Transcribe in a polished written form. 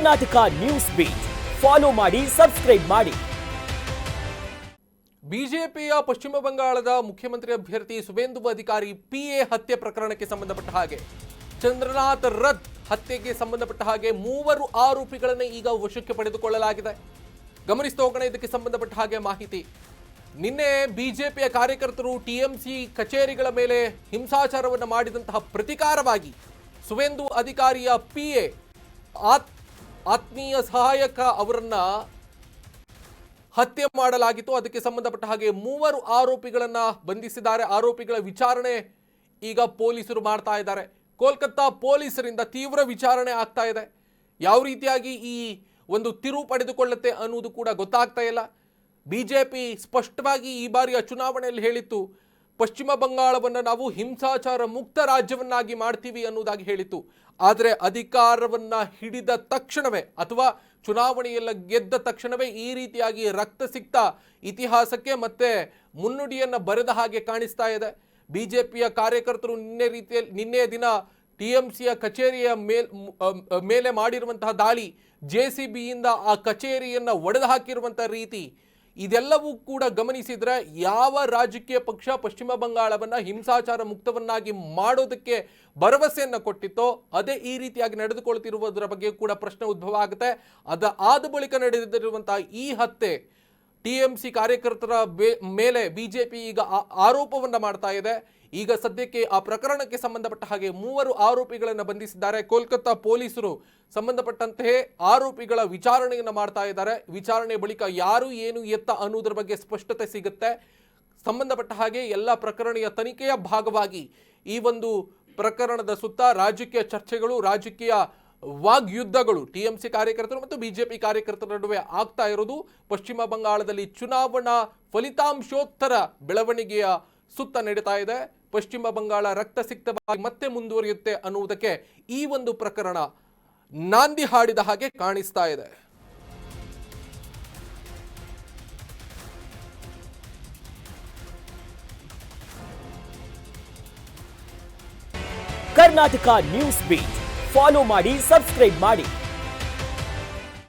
Karnataka news beet follow ಮಾಡಿ, subscribe ಮಾಡಿ. ಬಿಜೆಪಿಯ ಪಶ್ಚಿಮ ಬಂಗಾಳದ ಮುಖ್ಯಮಂತ್ರಿ ಅಭ್ಯರ್ಥಿ ಸುವೇಂದು ಅಧಿಕಾರಿ ಪಿಎ ಹತ್ಯೆ ಪ್ರಕರಣಕ್ಕೆ ಸಂಬಂಧಪಟ್ಟ ಹಾಗೆ ಚಂದ್ರನಾಥ್ ರಥ್ ಹತ್ಯೆಗೆ ಸಂಬಂಧಪಟ್ಟ ಹಾಗೆ 3 ಆರೋಪಿಗಳನ್ನು ಈಗ ವಶಕ್ಕೆ ಪಡೆದುಕೊಳ್ಳಲಾಗಿದೆ. ಗಮನಿಸ್ತಾ ಹೋಗೋಣ ಇದಕ್ಕೆ ಸಂಬಂಧಪಟ್ಟ ಹಾಗೆ ಮಾಹಿತಿ. ನಿನ್ನೆ ಬಿಜೆಪಿಯ ಕಾರ್ಯಕರ್ತರು ಟಿಎಂಸಿ ಕಚೇರಿಗಳ ಮೇಲೆ ಹಿಂಸಾಚಾರವನ್ನು ಮಾಡಿದಂತಹ ಪ್ರತಿಕಾರವಾಗಿ ಸುವೇಂದು ಅಧಿಕಾರಿಯ ಪಿಎ ಆತ್ಮೀಯ ಸಹಾಯಕ ಅವರನ್ನ ಹತ್ಯೆ ಮಾಡಲಾಗಿತ್ತು. ಅದಕ್ಕೆ ಸಂಬಂಧಪಟ್ಟ ಹಾಗೆ 3 ಆರೋಪಿಗಳನ್ನ ಬಂಧಿಸಿದ್ದಾರೆ. ಆರೋಪಿಗಳ ವಿಚಾರಣೆ ಈಗ ಪೊಲೀಸರು ಮಾಡ್ತಾ ಇದ್ದಾರೆ. ಕೋಲ್ಕತ್ತಾ ಪೊಲೀಸರಿಂದ ತೀವ್ರ ವಿಚಾರಣೆ ಆಗ್ತಾ ಇದೆ. ಯಾವ ರೀತಿಯಾಗಿ ಈ ಒಂದು ತಿರುವು ಪಡೆದುಕೊಳ್ಳುತ್ತೆ ಅನ್ನೋದು ಕೂಡ ಗೊತ್ತಾಗ್ತಾ ಇಲ್ಲ. ಬಿಜೆಪಿ ಸ್ಪಷ್ಟವಾಗಿ ಈ ಬಾರಿಯ ಚುನಾವಣೆಯಲ್ಲಿ ಹೇಳಿತ್ತು, ಪಶ್ಚಿಮ ಬಂಗಾಳವನ್ನು ನಾವು ಹಿಂಸಾಚಾರ ಮುಕ್ತ ರಾಜ್ಯವನ್ನಾಗಿ ಮಾಡ್ತೀವಿ ಅನ್ನೋದಾಗಿ ಹೇಳಿತ್ತು. ಆದರೆ ಅಧಿಕಾರವನ್ನ ಹಿಡಿದ ತಕ್ಷಣವೇ ಅಥವಾ ಚುನಾವಣೆಯಲ್ಲ ಗೆದ್ದ ತಕ್ಷಣವೇ ಈ ರೀತಿಯಾಗಿ ರಕ್ತಸಿಕ್ತ ಇತಿಹಾಸಕ್ಕೆ ಮತ್ತೆ ಮುನ್ನುಡಿಯನ್ನು ಬರೆದ ಹಾಗೆ ಕಾಣಿಸ್ತಾ ಇದೆ. ಬಿಜೆಪಿಯ ಕಾರ್ಯಕರ್ತರು ನಿನ್ನೆ ದಿನ ಟಿಎಂಸಿಯ ಕಚೇರಿಯ ಮೇಲೆ ಮಾಡಿರುವಂತಹ ದಾಳಿ, ಜೆಸಿಬಿಯಿಂದ ಆ ಕಚೇರಿಯನ್ನು ಒಡೆದು ಹಾಕಿರುವಂತಹ ರೀತಿ, ಇದೆಲ್ಲವೂ ಕೂಡ ಗಮನಿಸಿದ್ರೆ ಯಾವ ರಾಜಕೀಯ ಪಕ್ಷ ಪಶ್ಚಿಮ ಬಂಗಾಳವನ್ನು ಹಿಂಸಾಚಾರ ಮುಕ್ತವನ್ನಾಗಿ ಮಾಡೋದಕ್ಕೆ ಭರವಸೆಯನ್ನು ಕೊಟ್ಟಿತ್ತೋ ಅದೇ ಈ ರೀತಿಯಾಗಿ ನಡೆದುಕೊಳ್ತಿರುವುದರ ಬಗ್ಗೆ ಕೂಡ ಪ್ರಶ್ನೆ ಉದ್ಭವ ಆಗುತ್ತೆ. ಆದ ಬಳಿಕ ನಡೆದಿರುವಂತಹ ಈ ಹತ್ಯೆ ಟಿಎಂಸಿ ಕಾರ್ಯಕರ್ತರ ಮೇಲೆ ಬಿಜೆಪಿ ಈಗ ಆರೋಪವನ್ನು ಮಾಡ್ತಾ ಇದೆ. ಈಗ ಸದ್ಯಕ್ಕೆ ಆ ಪ್ರಕರಣಕ್ಕೆ ಸಂಬಂಧಪಟ್ಟ ಹಾಗೆ 3 ಆರೋಪಿಗಳನ್ನು ಬಂಧಿಸಿದ್ದಾರೆ. ಕೋಲ್ಕತ್ತಾ ಪೊಲೀಸರು ಸಂಬಂಧಪಟ್ಟಂತೆ ಆರೋಪಿಗಳ ವಿಚಾರಣೆಯನ್ನು ಮಾಡ್ತಾ ಇದ್ದಾರೆ. ವಿಚಾರಣೆ ಬಳಿಕ ಯಾರು ಏನು ಎತ್ತ ಅನ್ನೋದ್ರ ಬಗ್ಗೆ ಸ್ಪಷ್ಟತೆ ಸಿಗುತ್ತೆ. ಸಂಬಂಧಪಟ್ಟ ಹಾಗೆ ಎಲ್ಲ ಪ್ರಕರಣದ ತನಿಖೆಯ ಭಾಗವಾಗಿ ಈ ಒಂದು ಪ್ರಕರಣದ ಸುತ್ತ ರಾಜಕೀಯ ಚರ್ಚೆಗಳು, ರಾಜಕೀಯ ವಾಗ್ಯುದ್ಧಗಳು ಟಿಎಂಸಿ ಕಾರ್ಯಕರ್ತರು ಮತ್ತು ಬಿಜೆಪಿ ಕಾರ್ಯಕರ್ತರ ನಡುವೆ ಆಗ್ತಾ ಇರೋದು ಪಶ್ಚಿಮ ಬಂಗಾಳದಲ್ಲಿ ಚುನಾವಣಾ ಫಲಿತಾಂಶೋತ್ತರ ಬೆಳವಣಿಗೆಯ ಸುತ್ತ ನಡೀತಾ ಇದೆ. ಪಶ್ಚಿಮ ಬಂಗಾಳ ರಕ್ತಸಿಕ್ತವಾಗಿ ಮತ್ತೆ ಮುಂದುವರಿಯುತ್ತೆ ಅನ್ನುವುದಕ್ಕೆ ಈ ಒಂದು ಪ್ರಕರಣ ನಾಂದಿ ಹಾಡಿದ ಹಾಗೆ ಕಾಣಿಸ್ತಾ ಇದೆ. ಕರ್ನಾಟಕ ನ್ಯೂಸ್ ಬೀಟ್ ಫಾಲೋ ಮಾಡಿ, ಸಬ್ಸ್ಕ್ರೈಬ್ ಮಾಡಿ.